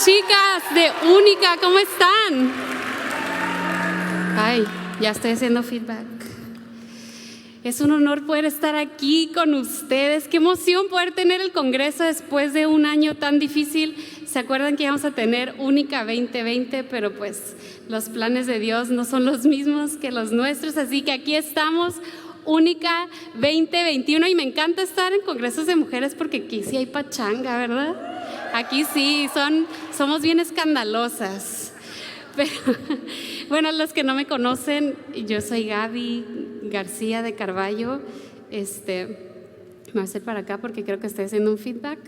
chicas de Única, ¿cómo están? Ay, ya estoy haciendo feedback. Es un honor poder estar aquí con ustedes. Qué emoción poder tener el congreso después de un año tan difícil. ¿Se acuerdan que íbamos a tener Única 2020? Pero pues los planes de Dios no son los mismos que los nuestros, así que aquí estamos, Única 2021, y me encanta estar en congresos de mujeres porque aquí sí hay pachanga, ¿verdad? Aquí sí, somos bien escandalosas. Pero, bueno, los que no me conocen, yo soy Gaby García de Carballo. Me voy a hacer para acá porque creo que estoy haciendo un feedback.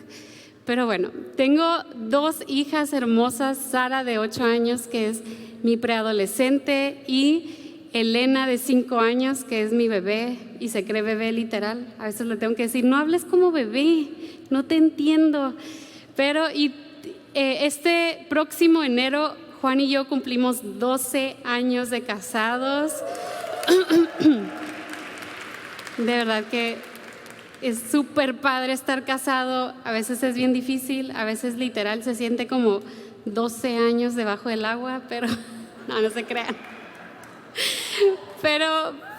Pero bueno, tengo dos hijas hermosas, Sara de 8 años, que es mi preadolescente, y Elena de 5 años, que es mi bebé, y se cree bebé literal. A veces le tengo que decir, no hables como bebé, no te entiendo. Pero este próximo enero, Juan y yo cumplimos 12 años de casados. De verdad que es súper padre estar casado. A veces es bien difícil, a veces literal se siente como 12 años debajo del agua, pero no se crean.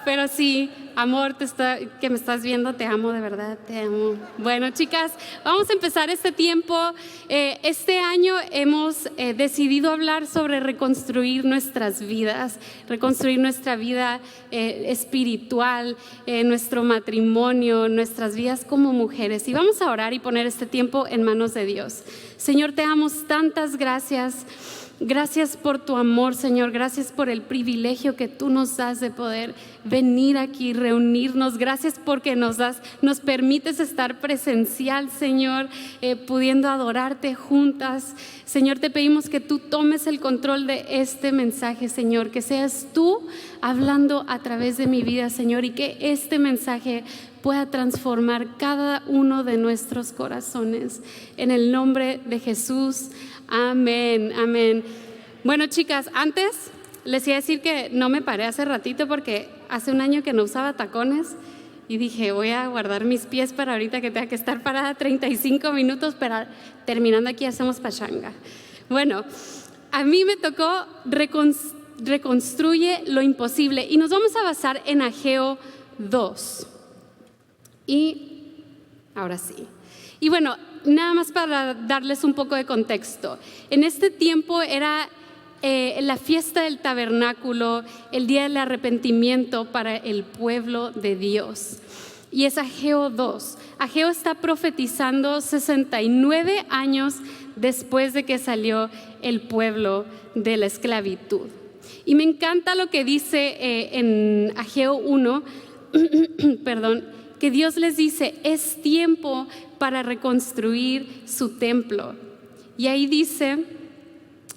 Pero sí, amor, que me estás viendo, te amo, de verdad, te amo. Bueno, chicas, vamos a empezar este tiempo. Este año hemos decidido hablar sobre reconstruir nuestras vidas, reconstruir nuestra vida espiritual, nuestro matrimonio, nuestras vidas como mujeres. Y vamos a orar y poner este tiempo en manos de Dios. Señor, te damos tantas gracias. Gracias por tu amor, Señor. Gracias por el privilegio que tú nos das de poder venir aquí, reunirnos. Gracias porque nos permites estar presencial, Señor, pudiendo adorarte juntas. Señor, te pedimos que tú tomes el control de este mensaje, Señor, que seas tú hablando a través de mi vida, Señor, y que este mensaje pueda transformar cada uno de nuestros corazones. En el nombre de Jesús. Amén, amén. Bueno, chicas, antes les iba a decir que no me paré hace ratito porque hace un año que no usaba tacones y dije, voy a guardar mis pies para ahorita que tenga que estar parada 35 minutos, pero terminando aquí hacemos pachanga. Bueno, a mí me tocó reconstruye lo imposible y nos vamos a basar en Ageo 2. Y ahora sí. Y bueno, nada más para darles un poco de contexto. En este tiempo era la fiesta del tabernáculo, el día del arrepentimiento para el pueblo de Dios. Y es Ageo 2. Ageo está profetizando 69 años después de que salió el pueblo de la esclavitud. Y me encanta lo que dice en Ageo 1, perdón, que Dios les dice, es tiempo para reconstruir su templo. Y ahí dice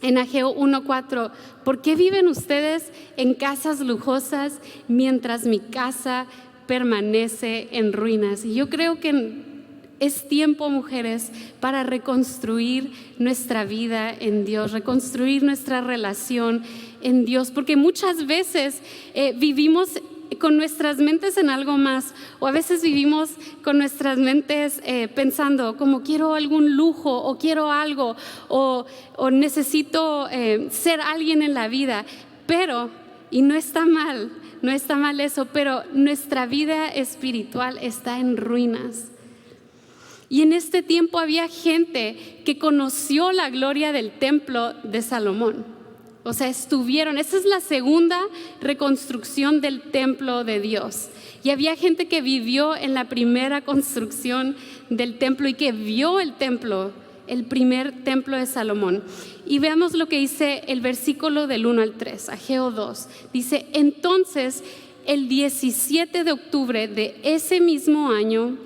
en Ageo 1:4, ¿por qué viven ustedes en casas lujosas mientras mi casa permanece en ruinas? Y yo creo que es tiempo, mujeres, para reconstruir nuestra vida en Dios, reconstruir nuestra relación en Dios, porque muchas veces vivimos con nuestras mentes en algo más, o a veces vivimos con nuestras mentes pensando como quiero algún lujo o quiero algo o necesito ser alguien en la vida, y no está mal eso, pero nuestra vida espiritual está en ruinas. Y en este tiempo había gente que conoció la gloria del templo de Salomón. O sea, esa es la segunda reconstrucción del templo de Dios. Y había gente que vivió en la primera construcción del templo y que vio el templo, el primer templo de Salomón. Y veamos lo que dice el versículo del 1 al 3, Ageo 2. Dice, entonces el 17 de octubre de ese mismo año,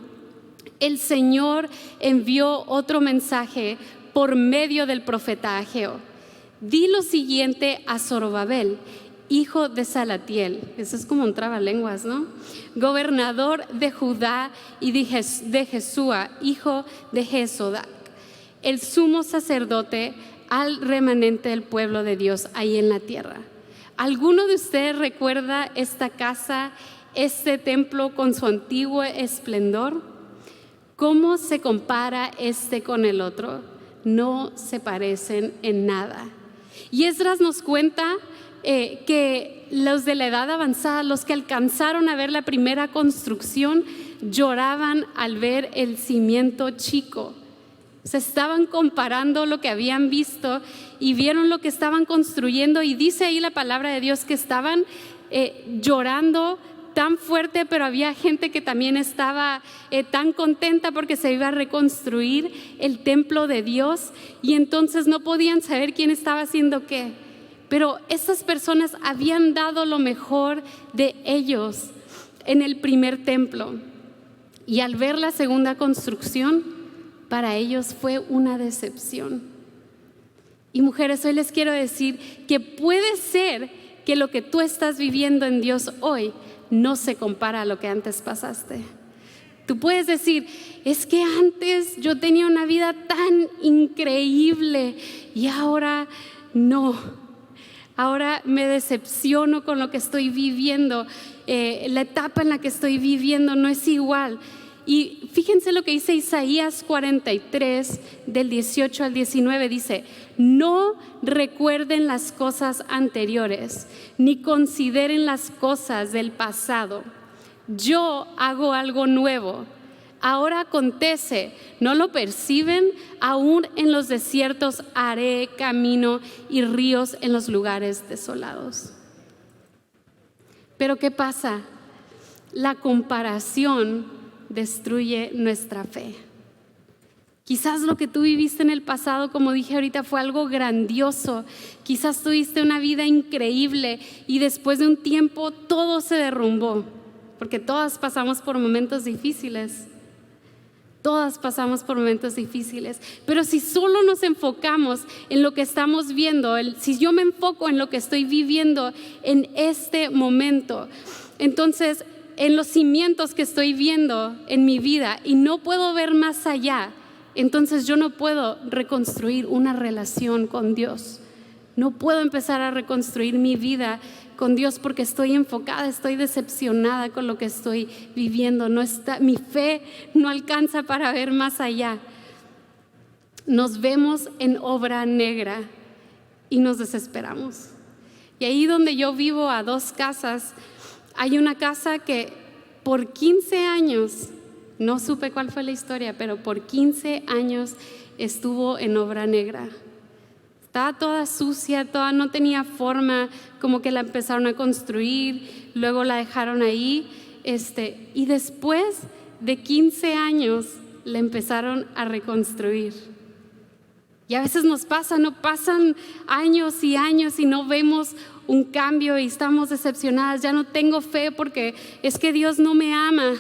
el Señor envió otro mensaje por medio del profeta Ageo. Di lo siguiente a Zorobabel, hijo de Salatiel, eso es como un trabalenguas, ¿no? Gobernador de Judá, y de Jesúa, hijo de Jesodac, el sumo sacerdote, al remanente del pueblo de Dios ahí en la tierra. ¿Alguno de ustedes recuerda esta casa, este templo con su antiguo esplendor? ¿Cómo se compara este con el otro? no se parecen en nada. Y Esdras nos cuenta que los de la edad avanzada, los que alcanzaron a ver la primera construcción, lloraban al ver el cimiento chico. Se estaban comparando lo que habían visto y vieron lo que estaban construyendo, y dice ahí la palabra de Dios que estaban llorando tan fuerte, pero había gente que también estaba tan contenta porque se iba a reconstruir el templo de Dios, y entonces no podían saber quién estaba haciendo qué. Pero esas personas habían dado lo mejor de ellos en el primer templo, y al ver la segunda construcción, para ellos fue una decepción. Y mujeres, hoy les quiero decir que puede ser que lo que tú estás viviendo en Dios hoy no se compara a lo que antes pasaste. Tú puedes decir, es que antes yo tenía una vida tan increíble y ahora no. Ahora me decepciono con lo que estoy viviendo. La etapa en la que estoy viviendo no es igual. Y fíjense lo que dice Isaías 43, del 18 al 19, dice: no recuerden las cosas anteriores, ni consideren las cosas del pasado. Yo hago algo nuevo. Ahora acontece, ¿no lo perciben? Aún en los desiertos haré camino y ríos en los lugares desolados. Pero ¿qué pasa? La comparación destruye nuestra fe. Quizás lo que tú viviste en el pasado, como dije ahorita, fue algo grandioso. Quizás tuviste una vida increíble y después de un tiempo todo se derrumbó, porque todas pasamos por momentos difíciles. Todas pasamos por momentos difíciles, pero si solo nos enfocamos en lo que estamos viendo, si yo me enfoco en lo que estoy viviendo en este momento, entonces en los cimientos que estoy viendo en mi vida y no puedo ver más allá, entonces yo no puedo reconstruir una relación con Dios. No puedo empezar a reconstruir mi vida con Dios porque estoy enfocada, estoy decepcionada con lo que estoy viviendo. Mi fe no alcanza para ver más allá. Nos vemos en obra negra y nos desesperamos. Y ahí donde yo vivo, a 2 casas, hay una casa que por 15 años, no supe cuál fue la historia, pero por 15 años estuvo en obra negra. Estaba toda sucia, toda no tenía forma, como que la empezaron a construir, luego la dejaron ahí, y después de 15 años la empezaron a reconstruir. Y a veces nos pasa, no pasan años y años y no vemos un cambio y estamos decepcionadas. Ya no tengo fe porque es que Dios no me ama,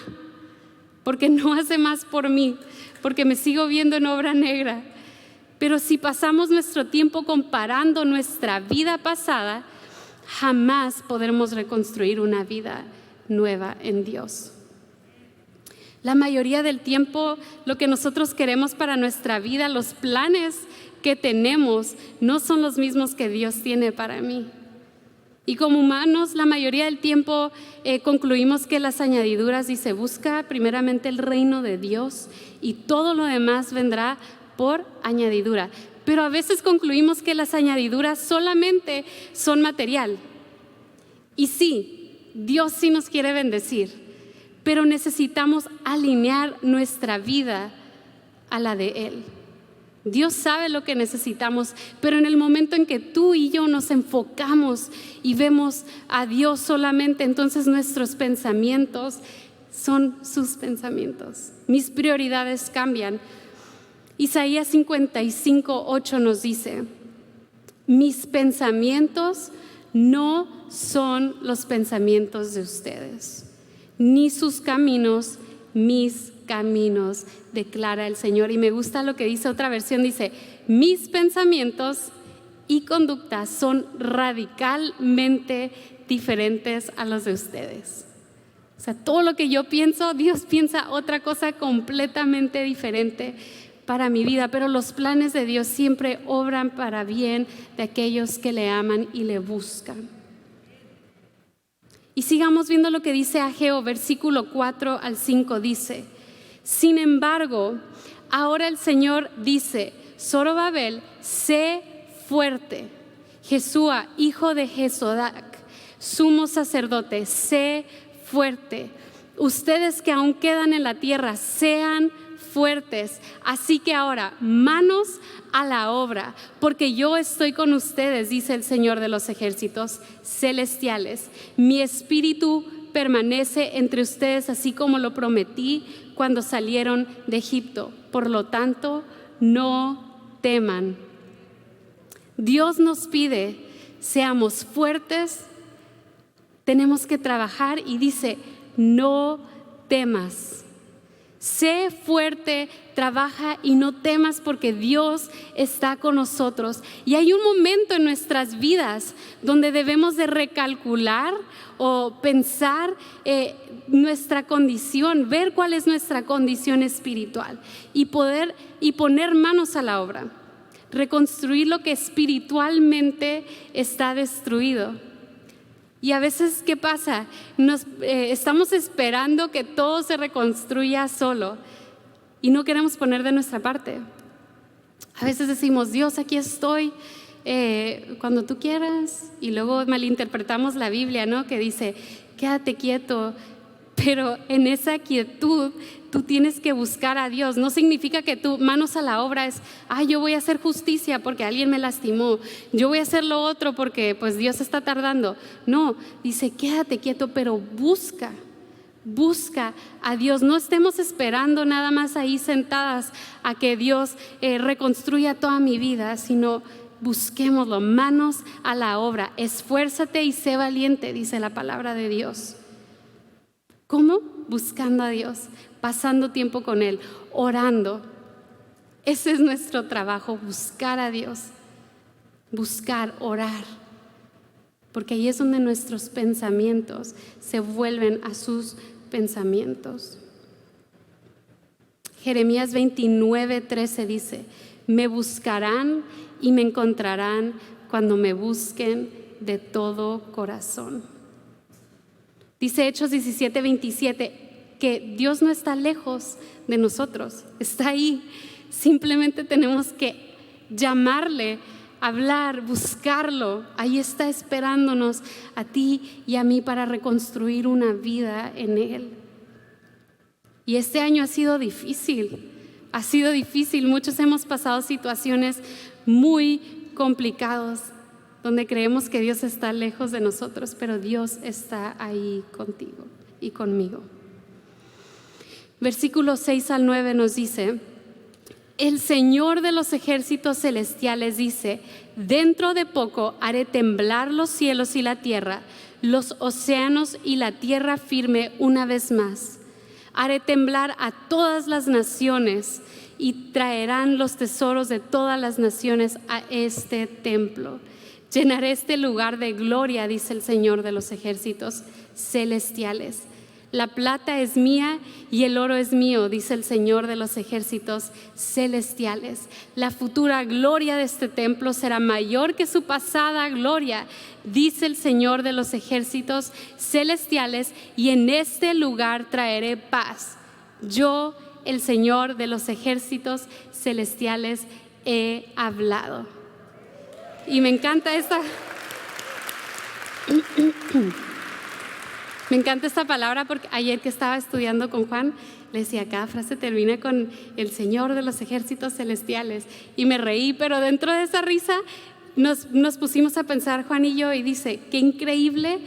porque no hace más por mí, porque me sigo viendo en obra negra. Pero si pasamos nuestro tiempo comparando nuestra vida pasada, jamás podremos reconstruir una vida nueva en Dios. La mayoría del tiempo, lo que nosotros queremos para nuestra vida, los planes que tenemos, no son los mismos que Dios tiene para mí. Y como humanos, la mayoría del tiempo concluimos que las añadiduras, dice, busca primeramente el reino de Dios y todo lo demás vendrá por añadidura. Pero a veces concluimos que las añadiduras solamente son material. Y sí, Dios sí nos quiere bendecir, pero necesitamos alinear nuestra vida a la de Él. Dios sabe lo que necesitamos, pero en el momento en que tú y yo nos enfocamos y vemos a Dios solamente, entonces nuestros pensamientos son sus pensamientos. Mis prioridades cambian. Isaías 55:8 nos dice: mis pensamientos no son los pensamientos de ustedes, ni sus caminos mis caminos, declara el Señor. Y me gusta lo que dice otra versión, dice: mis pensamientos y conductas son radicalmente diferentes a los de ustedes. O sea, todo lo que yo pienso, Dios piensa otra cosa completamente diferente para mi vida, pero los planes de Dios siempre obran para bien de aquellos que le aman y le buscan. Y sigamos viendo lo que dice Ageo, versículo 4 al 5, dice: sin embargo, ahora el Señor dice, Zorobabel, sé fuerte. Jesúa, hijo de Jesodac, sumo sacerdote, sé fuerte. Ustedes que aún quedan en la tierra, sean fuertes. Así que ahora, manos a la obra, porque yo estoy con ustedes, dice el Señor de los ejércitos celestiales. Mi espíritu permanece entre ustedes, así como lo prometí cuando salieron de Egipto. Por lo tanto, no teman. Dios nos pide, seamos fuertes, tenemos que trabajar y dice, no temas. Sé fuerte, trabaja y no temas porque Dios está con nosotros. Y hay un momento en nuestras vidas donde debemos de recalcular o pensar nuestra condición, ver cuál es nuestra condición espiritual y poner manos a la obra, reconstruir lo que espiritualmente está destruido. Y a veces, ¿qué pasa? Estamos esperando que todo se reconstruya solo y no queremos poner de nuestra parte. A veces decimos, Dios, aquí estoy, cuando tú quieras. Y luego malinterpretamos la Biblia, ¿no? Que dice, quédate quieto. Pero en esa quietud tú tienes que buscar a Dios. No significa que tú, manos a la obra, es, yo voy a hacer justicia porque alguien me lastimó. Yo voy a hacer lo otro porque pues Dios está tardando. No, dice, quédate quieto, pero busca a Dios. No estemos esperando nada más ahí sentadas a que Dios reconstruya toda mi vida, sino busquémoslo, manos a la obra. Esfuérzate y sé valiente, dice la palabra de Dios. ¿Cómo? Buscando a Dios, pasando tiempo con Él, orando. Ese es nuestro trabajo, buscar a Dios, buscar, orar. Porque ahí es donde nuestros pensamientos se vuelven a sus pensamientos. Jeremías 29:13 dice, me buscarán y me encontrarán cuando me busquen de todo corazón. Dice Hechos 17:27 que Dios no está lejos de nosotros, está ahí. Simplemente tenemos que llamarle, hablar, buscarlo. Ahí está esperándonos a ti y a mí para reconstruir una vida en Él. Y este año ha sido difícil. Muchos hemos pasado situaciones muy complicadas donde creemos que Dios está lejos de nosotros, pero Dios está ahí contigo y conmigo. Versículos 6 al 9 nos dice, el Señor de los ejércitos celestiales dice, dentro de poco haré temblar los cielos y la tierra, los océanos y la tierra firme una vez más. Haré temblar a todas las naciones y traerán los tesoros de todas las naciones a este templo. Llenaré este lugar de gloria, dice el Señor de los ejércitos celestiales. La plata es mía y el oro es mío, dice el Señor de los ejércitos celestiales. La futura gloria de este templo será mayor que su pasada gloria, dice el Señor de los ejércitos celestiales, y en este lugar traeré paz. Yo, el Señor de los ejércitos celestiales, he hablado. Y me encanta esta palabra porque ayer que estaba estudiando con Juan, le decía, cada frase termina con el Señor de los ejércitos celestiales. Y me reí, pero dentro de esa risa nos pusimos a pensar Juan y yo, y dice, qué increíble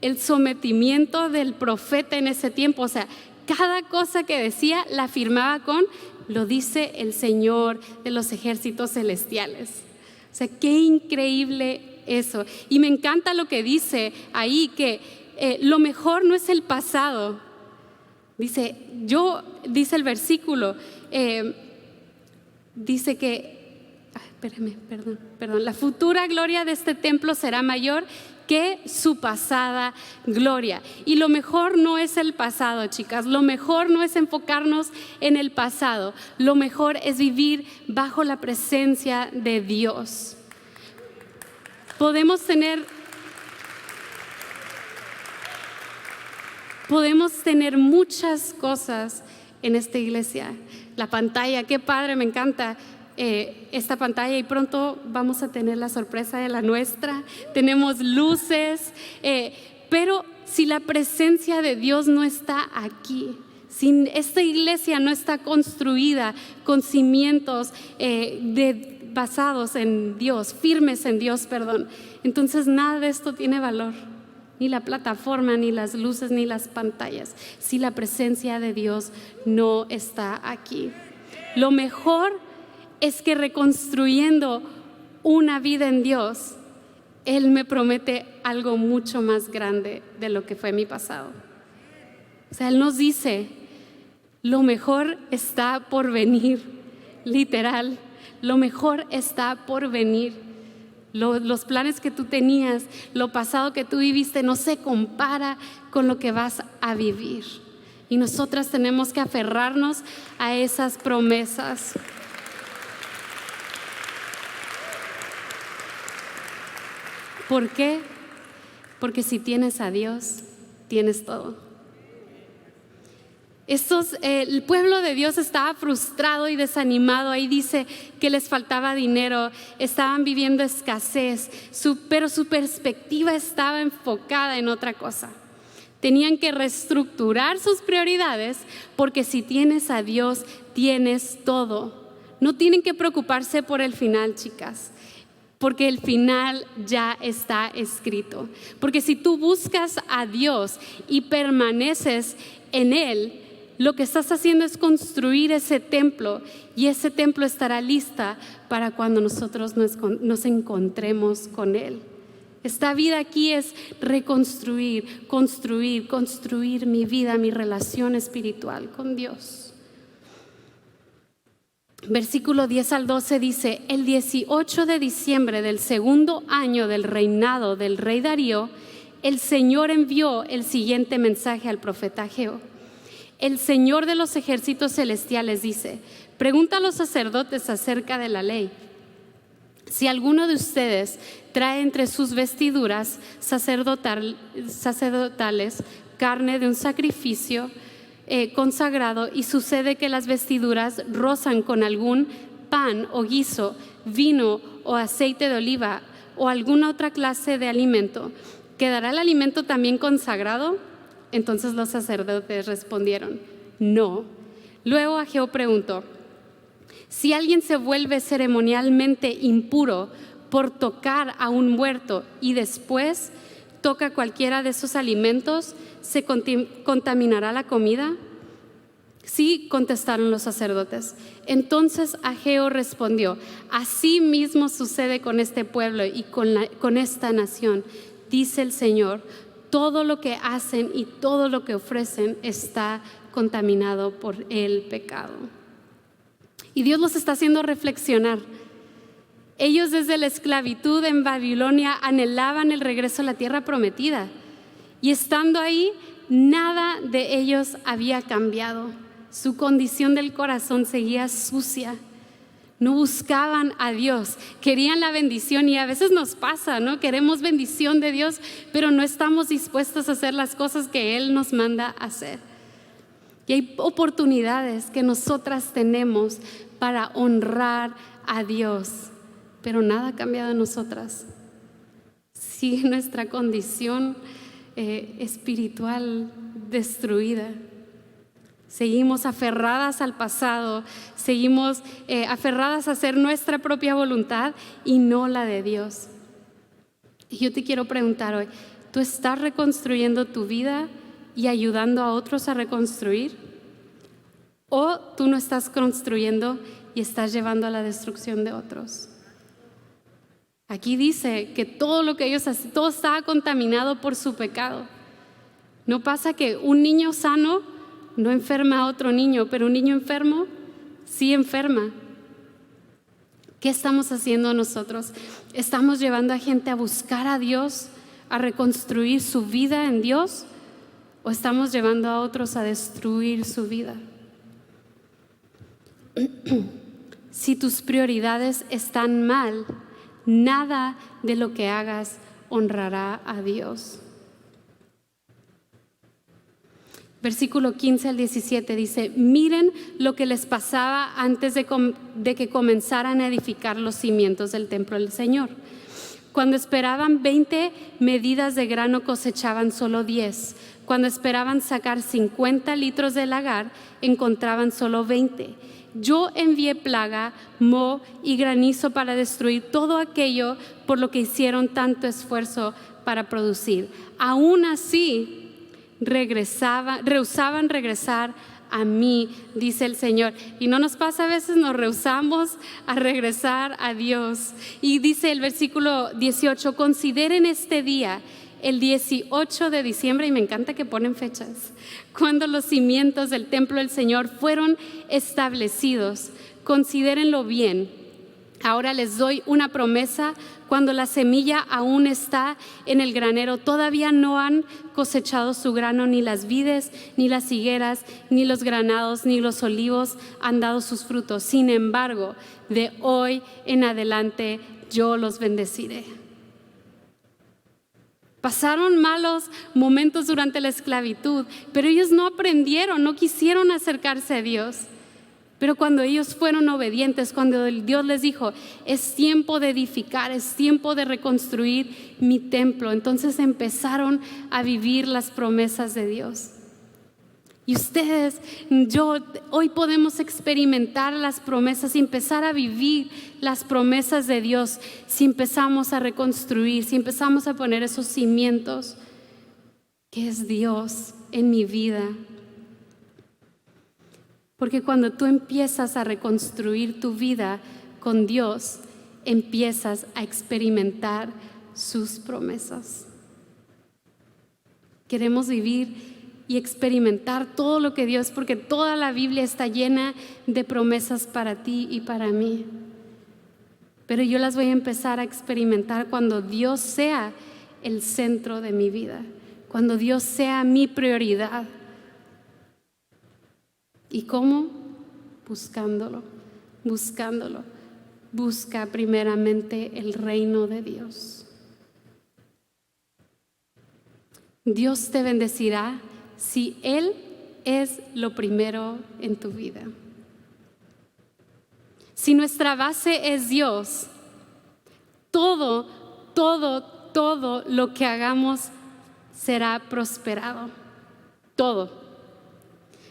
el sometimiento del profeta en ese tiempo. O sea, cada cosa que decía la afirmaba con, lo dice el Señor de los ejércitos celestiales. O sea, qué increíble eso. Y me encanta lo que dice ahí, que lo mejor no es el pasado. Dice el versículo, dice que, perdón, la futura gloria de este templo será mayor que su pasada gloria. Y lo mejor no es el pasado, chicas. Lo mejor no es enfocarnos en el pasado. Lo mejor es vivir bajo la presencia de Dios. Podemos tener muchas cosas en esta iglesia. La pantalla, qué padre, me encanta. esta pantalla y pronto vamos a tener la sorpresa de la nuestra. Tenemos luces, pero si la presencia de Dios no está aquí, si esta iglesia no está construida con cimientos basados en Dios, firmes en Dios, entonces nada de esto tiene valor. Ni la plataforma, ni las luces, ni las pantallas, si la presencia de Dios no está aquí. Lo mejor es que reconstruyendo una vida en Dios, Él me promete algo mucho más grande de lo que fue mi pasado. O sea, Él nos dice, lo mejor está por venir, literal, lo mejor está por venir. Los planes que tú tenías, lo pasado que tú viviste no se compara con lo que vas a vivir. Y nosotras tenemos que aferrarnos a esas promesas. ¿Por qué? Porque si tienes a Dios, tienes todo. El pueblo de Dios estaba frustrado y desanimado. Ahí dice que les faltaba dinero, estaban viviendo escasez, pero su perspectiva estaba enfocada en otra cosa. Tenían que reestructurar sus prioridades, porque si tienes a Dios, tienes todo. No tienen que preocuparse por el final, chicas, porque el final ya está escrito. Porque si tú buscas a Dios y permaneces en Él, lo que estás haciendo es construir ese templo, y ese templo estará lista para cuando nosotros nos encontremos con Él. Esta vida aquí es reconstruir, construir mi vida, mi relación espiritual con Dios. Versículo 10 al 12 dice: el 18 de diciembre del segundo año del reinado del rey Darío, el Señor envió el siguiente mensaje al profeta Ageo. El Señor de los ejércitos celestiales dice: pregunta a los sacerdotes acerca de la ley. Si alguno de ustedes trae entre sus vestiduras sacerdotales carne de un sacrificio consagrado, y sucede que las vestiduras rozan con algún pan o guiso, vino o aceite de oliva o alguna otra clase de alimento, ¿quedará el alimento también consagrado? Entonces los sacerdotes respondieron: no. Luego Ageo preguntó: si alguien se vuelve ceremonialmente impuro por tocar a un muerto y después toca cualquiera de esos alimentos, ¿se contaminará la comida? Sí, contestaron los sacerdotes. Entonces Ageo respondió: así mismo sucede con este pueblo y con esta nación, dice el Señor. Todo lo que hacen y todo lo que ofrecen está contaminado por el pecado. Y Dios los está haciendo reflexionar. Ellos desde la esclavitud en Babilonia anhelaban el regreso a la tierra prometida. Y estando ahí, nada de ellos había cambiado. Su condición del corazón seguía sucia. No buscaban a Dios, querían la bendición, y a veces nos pasa, ¿no? Queremos bendición de Dios, pero no estamos dispuestos a hacer las cosas que Él nos manda hacer. Y hay oportunidades que nosotras tenemos para honrar a Dios, pero nada ha cambiado en nosotras. Sigue nuestra condición espiritual destruida. Seguimos aferradas al pasado, seguimos aferradas a hacer nuestra propia voluntad y no la de Dios. Y yo te quiero preguntar hoy, ¿tú estás reconstruyendo tu vida y ayudando a otros a reconstruir? ¿O tú no estás construyendo y estás llevando a la destrucción de otros? Aquí dice que todo lo que ellos hacen, todo estaba contaminado por su pecado. No pasa que un niño sano no enferma a otro niño, pero un niño enfermo sí enferma. ¿Qué estamos haciendo nosotros? ¿Estamos llevando a gente a buscar a Dios, a reconstruir su vida en Dios? ¿O estamos llevando a otros a destruir su vida? Si tus prioridades están mal, nada de lo que hagas honrará a Dios. Versículo 15 al 17 dice: miren lo que les pasaba antes de que comenzaran a edificar los cimientos del templo del Señor. Cuando esperaban 20 medidas de grano, cosechaban solo 10. Cuando esperaban sacar 50 litros de lagar, encontraban solo 20. Yo envié plaga, moho y granizo para destruir todo aquello por lo que hicieron tanto esfuerzo para producir. Aún así, rehusaban regresar a mí, dice el Señor. Y no nos pasa, a veces nos rehusamos a regresar a Dios. Y dice el versículo 18: consideren este día, el 18 de diciembre, y me encanta que ponen fechas, cuando los cimientos del templo del Señor fueron establecidos. Considérenlo bien. Ahora les doy una promesa: cuando la semilla aún está en el granero, todavía no han cosechado su grano, ni las vides, ni las higueras, ni los granados, ni los olivos han dado sus frutos. Sin embargo, de hoy en adelante yo los bendeciré. Pasaron malos momentos durante la esclavitud, pero ellos no aprendieron, no quisieron acercarse a Dios. Pero cuando ellos fueron obedientes, cuando Dios les dijo: es tiempo de edificar, es tiempo de reconstruir mi templo, entonces empezaron a vivir las promesas de Dios. Y ustedes, hoy podemos experimentar las promesas y empezar a vivir las promesas de Dios si empezamos a reconstruir, si empezamos a poner esos cimientos que es Dios en mi vida. Porque cuando tú empiezas a reconstruir tu vida con Dios, empiezas a experimentar sus promesas. Queremos vivir y experimentar todo lo que Dios, porque toda la Biblia está llena de promesas para ti y para mí. Pero yo las voy a empezar a experimentar cuando Dios sea el centro de mi vida, cuando Dios sea mi prioridad. ¿Y cómo? Buscándolo. Busca primeramente el reino de Dios. Dios te bendecirá si Él es lo primero en tu vida. Si nuestra base es Dios, todo lo que hagamos será prosperado. Todo.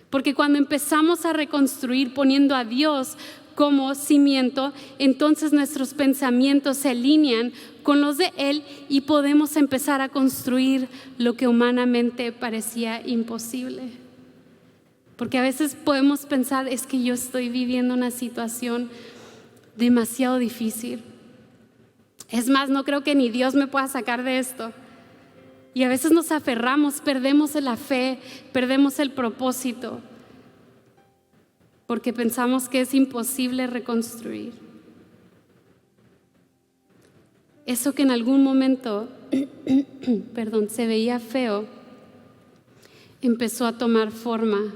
Porque cuando empezamos a reconstruir poniendo a Dios como cimiento, entonces nuestros pensamientos se alinean con los de Él y podemos empezar a construir lo que humanamente parecía imposible. Porque a veces podemos pensar: es que yo estoy viviendo una situación demasiado difícil. Es más, no creo que ni Dios me pueda sacar de esto. Y a veces nos aferramos, perdemos la fe, perdemos el propósito, porque pensamos que es imposible reconstruir. Eso que en algún momento, se veía feo, empezó a tomar forma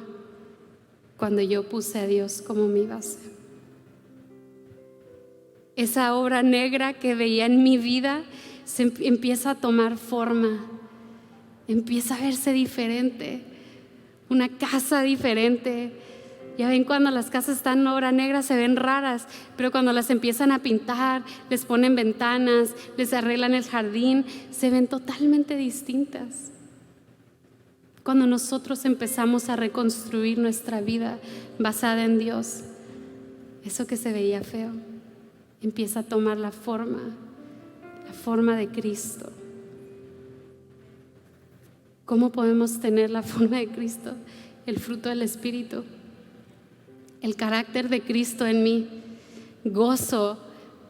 cuando yo puse a Dios como mi base. Esa obra negra que veía en mi vida empieza a tomar forma. Empieza a verse diferente, una casa diferente. Ya ven, cuando las casas están en obra negra se ven raras, pero cuando las empiezan a pintar, les ponen ventanas, les arreglan el jardín, se ven totalmente distintas. Cuando nosotros empezamos a reconstruir nuestra vida basada en Dios, eso que se veía feo empieza a tomar la forma de Cristo. ¿Cómo podemos tener la forma de Cristo? El fruto del Espíritu, el carácter de Cristo en mí: gozo,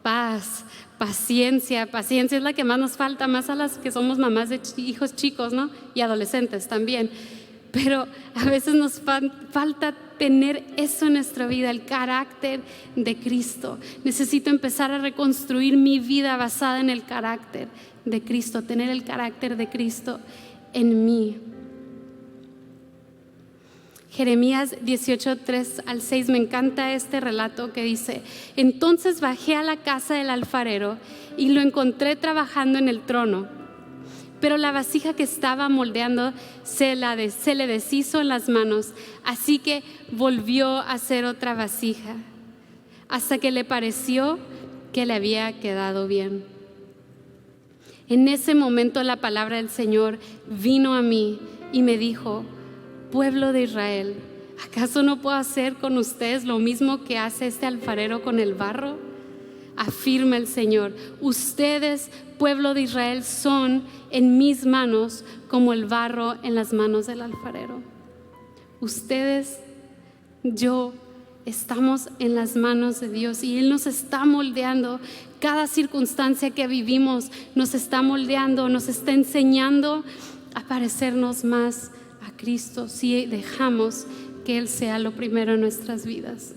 paz, paciencia. Paciencia es la que más nos falta, más a las que somos mamás de hijos chicos, ¿no? Y adolescentes también. Pero a veces nos falta tener eso en nuestra vida, el carácter de Cristo. Necesito empezar a reconstruir mi vida basada en el carácter de Cristo, tener el carácter de Cristo en mí. Jeremías 18:3-6, me encanta este relato que dice: entonces bajé a la casa del alfarero y lo encontré trabajando en el trono. Pero la vasija que estaba moldeando se le deshizo en las manos, así que volvió a hacer otra vasija, hasta que le pareció que le había quedado bien. En ese momento la palabra del Señor vino a mí y me dijo: pueblo de Israel, ¿acaso no puedo hacer con ustedes lo mismo que hace este alfarero con el barro? Afirma el Señor: ustedes, pueblo de Israel, son en mis manos como el barro en las manos del alfarero. Ustedes, yo, estamos en las manos de Dios y Él nos está moldeando. Cada circunstancia que vivimos nos está moldeando, nos está enseñando a parecernos más a Cristo si dejamos que Él sea lo primero en nuestras vidas.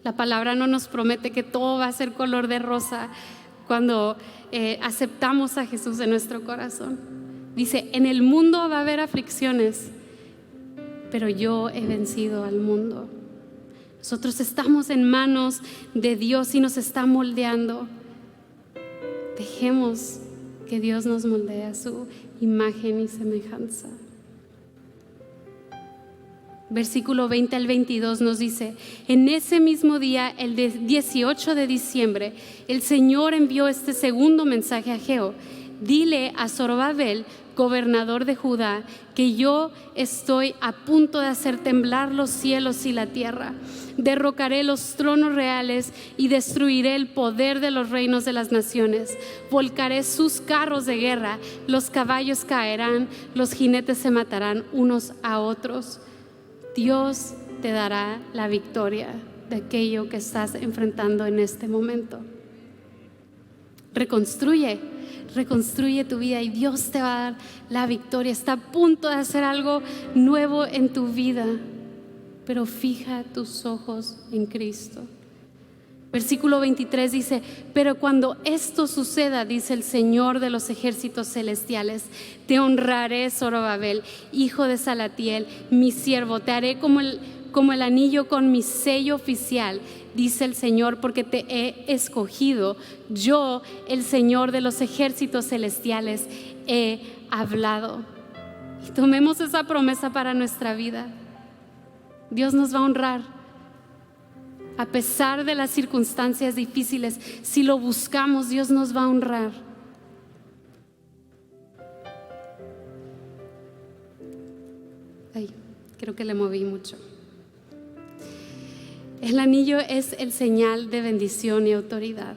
La palabra no nos promete que todo va a ser color de rosa cuando aceptamos a Jesús en nuestro corazón. Dice: en el mundo va a haber aflicciones, pero yo he vencido al mundo. Nosotros estamos en manos de Dios y nos está moldeando. Dejemos que Dios nos moldee a su imagen y semejanza. Versículo 20 al 22 nos dice: en ese mismo día, el 18 de diciembre, el Señor envió este segundo mensaje a Ageo: dile a Zorobabel, gobernador de Judá, que yo estoy a punto de hacer temblar los cielos y la tierra. Derrocaré los tronos reales y destruiré el poder de los reinos de las naciones. Volcaré sus carros de guerra, los caballos caerán, los jinetes se matarán unos a otros. Dios te dará la victoria de aquello que estás enfrentando en este momento. Reconstruye tu vida y Dios te va a dar la victoria. Está a punto de hacer algo nuevo en tu vida, pero fija tus ojos en Cristo. Versículo 23 dice: pero cuando esto suceda, dice el Señor de los ejércitos celestiales, te honraré, Zorobabel, hijo de Salatiel, mi siervo. Te haré como el anillo con mi sello oficial, dice el Señor, porque te he escogido. Yo, el Señor de los ejércitos celestiales, he hablado. Y tomemos esa promesa para nuestra vida. Dios nos va a honrar. A pesar de las circunstancias difíciles, si lo buscamos, Dios nos va a honrar. Ay, creo que le moví mucho. El anillo es el señal de bendición y autoridad.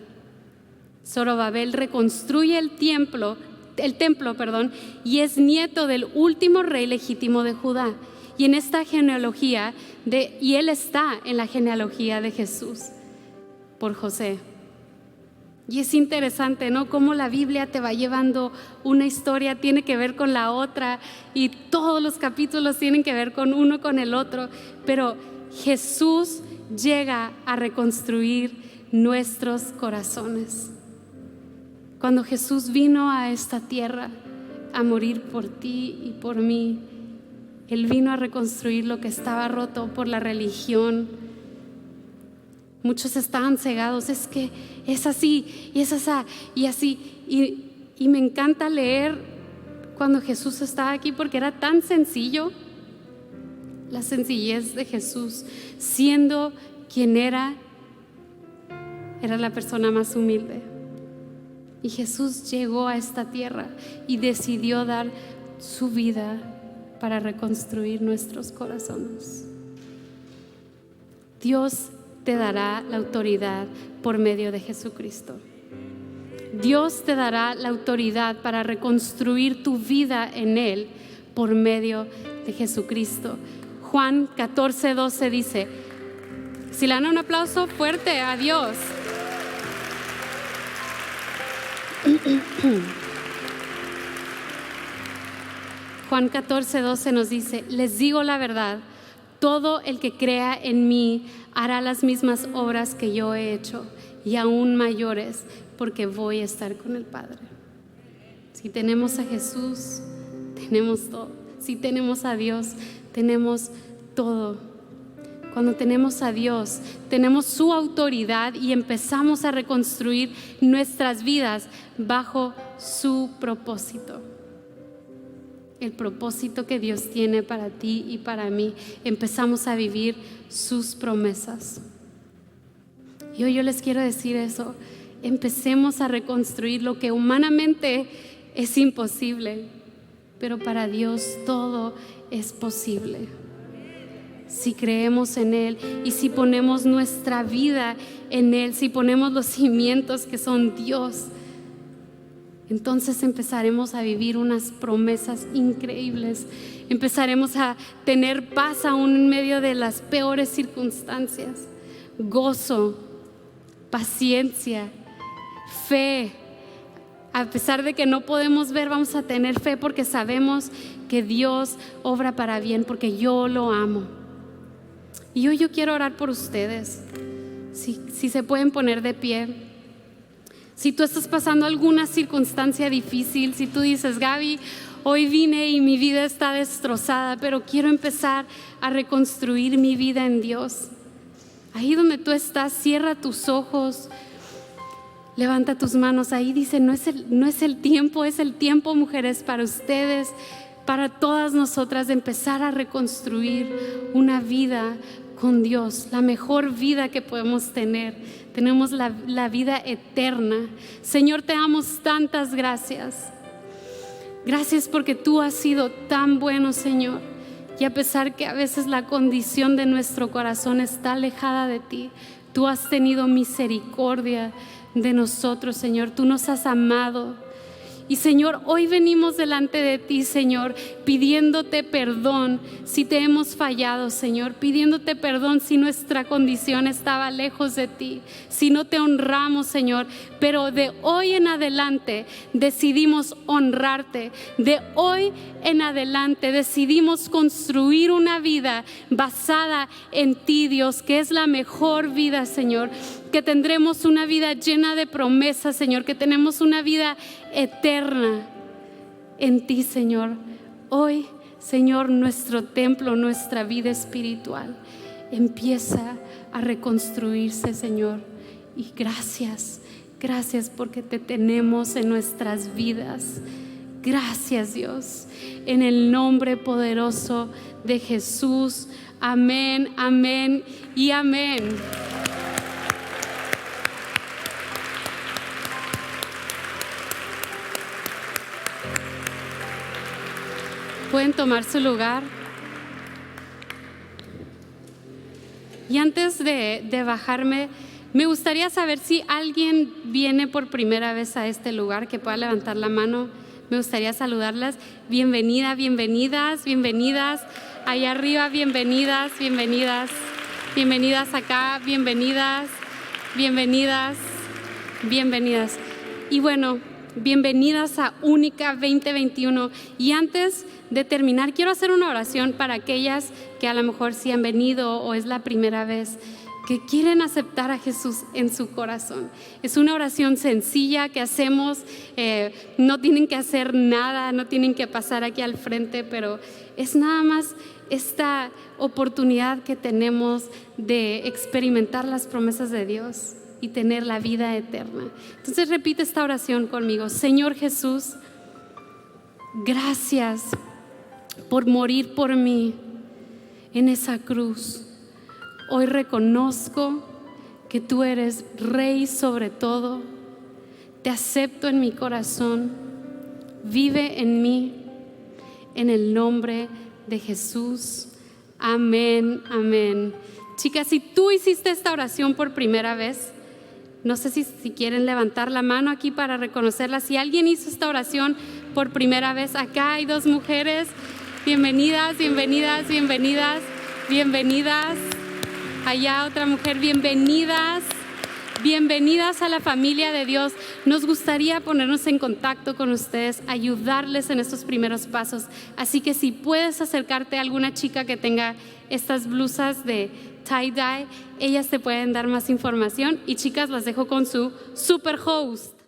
Zorobabel reconstruye el templo, y es nieto del último rey legítimo de Judá. Y en esta genealogía, y él está en la genealogía de Jesús por José. Y es interesante, ¿no? Cómo la Biblia te va llevando una historia, tiene que ver con la otra, y todos los capítulos tienen que ver con uno con el otro. Pero Jesús llega a reconstruir nuestros corazones. Cuando Jesús vino a esta tierra a morir por ti y por mí, Él vino a reconstruir lo que estaba roto por la religión. Muchos estaban cegados, es que es así y es así y así. Y me encanta leer cuando Jesús estaba aquí, porque era tan sencillo. La sencillez de Jesús, siendo quien era la persona más humilde. Y Jesús llegó a esta tierra y decidió dar su vida para reconstruir nuestros corazones. Dios te dará la autoridad por medio de Jesucristo. Dios te dará la autoridad para reconstruir tu vida en Él por medio de Jesucristo. Juan 14:12 dice, si le dan un aplauso fuerte a Dios. Juan 14:12 nos dice, les digo la verdad, todo el que crea en mí hará las mismas obras que yo he hecho y aún mayores, porque voy a estar con el Padre. Si tenemos a Jesús, tenemos todo. Si tenemos a Dios, tenemos todo. Cuando tenemos a Dios, tenemos su autoridad y empezamos a reconstruir nuestras vidas bajo su propósito. El propósito que Dios tiene para ti y para mí. Empezamos a vivir sus promesas. Y hoy yo les quiero decir eso. Empecemos a reconstruir lo que humanamente es imposible, pero para Dios todo es posible. Si creemos en Él y si ponemos nuestra vida en Él, si ponemos los cimientos que son Dios, entonces empezaremos a vivir unas promesas increíbles. Empezaremos a tener paz aún en medio de las peores circunstancias, gozo, paciencia, fe. A pesar de que no podemos ver, vamos a tener fe porque sabemos que Dios obra para bien, porque yo lo amo. Y hoy yo quiero orar por ustedes. Si se pueden poner de pie. Si tú estás pasando alguna circunstancia difícil, si tú dices, Gaby, hoy vine y mi vida está destrozada, pero quiero empezar a reconstruir mi vida en Dios. Ahí donde tú estás, cierra tus ojos, levanta tus manos. Ahí dice, no es el tiempo, es el tiempo, mujeres, para ustedes, para todas nosotras, de empezar a reconstruir una vida con Dios, la mejor vida que podemos tener. Tenemos la vida eterna. Señor, te damos tantas gracias. Gracias porque tú has sido tan bueno, Señor. Y a pesar que a veces la condición de nuestro corazón está alejada de ti, tú has tenido misericordia de nosotros, Señor. Tú nos has amado. Y Señor, hoy venimos delante de ti, Señor, pidiéndote perdón si te hemos fallado, Señor, pidiéndote perdón si nuestra condición estaba lejos de ti, si no te honramos, Señor. Pero de hoy en adelante decidimos honrarte. De hoy en adelante decidimos construir una vida basada en ti, Dios, que es la mejor vida, Señor. Que tendremos una vida llena de promesas, Señor, que tenemos una vida eterna en ti, Señor. Hoy, Señor, nuestro templo, nuestra vida espiritual empieza a reconstruirse, Señor. Y gracias porque te tenemos en nuestras vidas. Gracias, Dios, en el nombre poderoso de Jesús. Amén, amén y amén. Pueden tomar su lugar. Y antes de bajarme, me gustaría saber si alguien viene por primera vez a este lugar, que pueda levantar la mano. Me gustaría saludarlas. Bienvenida, bienvenidas, bienvenidas. Allá arriba, bienvenidas, bienvenidas. Bienvenidas acá, bienvenidas, bienvenidas, bienvenidas. Y bueno, bienvenidas a Única 2021. Y antes de terminar, quiero hacer una oración para aquellas que a lo mejor sí han venido o es la primera vez, que quieren aceptar a Jesús en su corazón. Es una oración sencilla que hacemos, no tienen que hacer nada, no tienen que pasar aquí al frente, pero es nada más esta oportunidad que tenemos de experimentar las promesas de Dios y tener la vida eterna. Entonces repite esta oración conmigo. Señor Jesús, gracias por morir por mí en esa cruz. Hoy reconozco que tú eres Rey sobre todo. Te acepto en mi corazón. Vive en mí, en el nombre de Jesús. Amén, amén. Chicas, si tú hiciste esta oración por primera vez, no sé si quieren levantar la mano aquí para reconocerla. Si alguien hizo esta oración por primera vez, acá hay dos mujeres. Bienvenidas, bienvenidas, bienvenidas, bienvenidas. Allá otra mujer, bienvenidas. Bienvenidas a la familia de Dios. Nos gustaría ponernos en contacto con ustedes, ayudarles en estos primeros pasos. Así que si puedes acercarte a alguna chica que tenga estas blusas de tie-dye, ellas te pueden dar más información. Y chicas, las dejo con su super host.